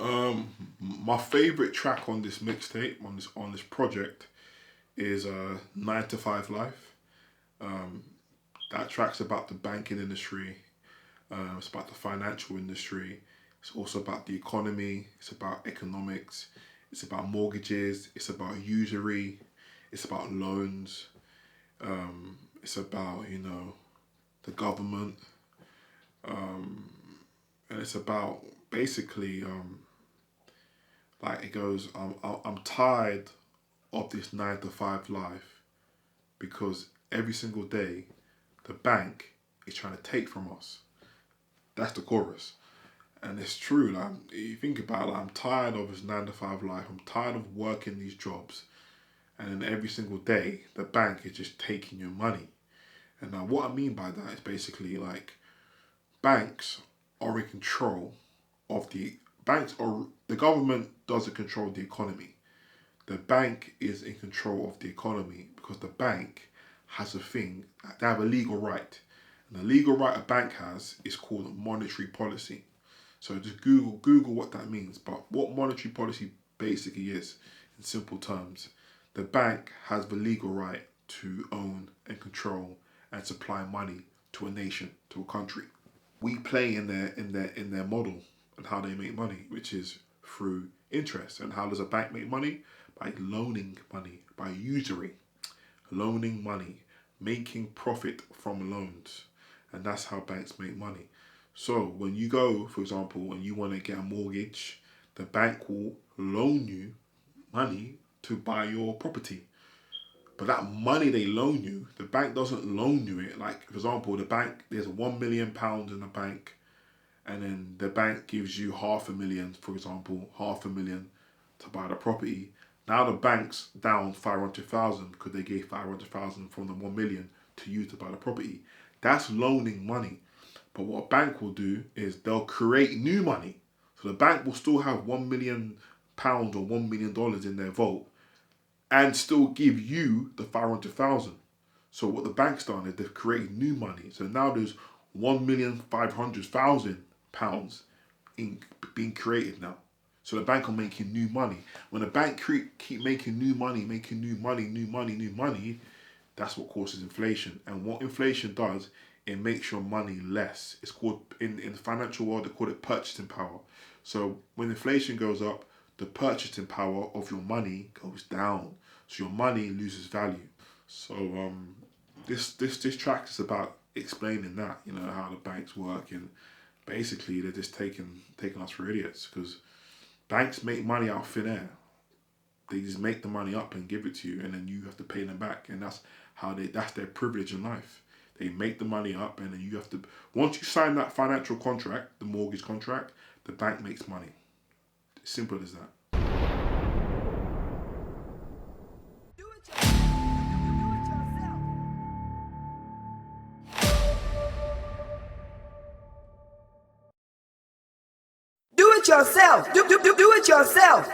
My favorite track on this mixtape, on this project, is 9 to 5 Life. Um, that track's about the banking industry. It's about the financial industry. It's also about the economy. It's about economics. It's about mortgages. It's about usury. It's about loans. It's about the government, and it's about basically like it goes. I'm tired of this 9 to 5 life because every single day the bank is trying to take from us. That's the chorus. And it's true, like you think about it, like, I'm tired of this 9 to 5 life. I'm tired of working these jobs. And then every single day the bank is just taking your money. And now what I mean by that is basically like banks are in control of the government doesn't control the economy. The bank is in control of the economy because the bank has a thing, they have a legal right. And the legal right a bank has is called monetary policy. So just Google what that means. But what monetary policy basically is, in simple terms, the bank has the legal right to own and control and supply money to a nation, to a country. We play in their model and how they make money, which is through interest. And how does a bank make money? By loaning money, by usury, loaning money, making profit from loans. And that's how banks make money. So when you go, for example, and you want to get a mortgage, the bank will loan you money to buy your property. But that money they loan you, the bank doesn't loan you it. Like, for example, there's £1 million in the bank, and then the bank gives you 500,000, for example, 500,000 to buy the property. Now the bank's down 500,000 because they gave 500,000 from the 1 million to you to buy the property. That's loaning money. But what a bank will do is they'll create new money. So the bank will still have £1 million or $1 million in their vault and still give you the 500,000. So what the bank's done is they've created new money. So now there's £1,500,000 being created now. So the bank are making new money. When the bank keep making new money, new money, that's what causes inflation. And what inflation does, it makes your money less. It's called, in the financial world, they call it purchasing power. So when inflation goes up, the purchasing power of your money goes down. So your money loses value. So this track is about explaining that, how the banks work, and basically they're just taking us for idiots because banks make money out of thin air. They just make the money up and give it to you, and then you have to pay them back, and that's their privilege in life. They make the money up, and then you have to. Once you sign that financial contract, the mortgage contract, the bank makes money. Simple as that. Do it yourself. Do it yourself.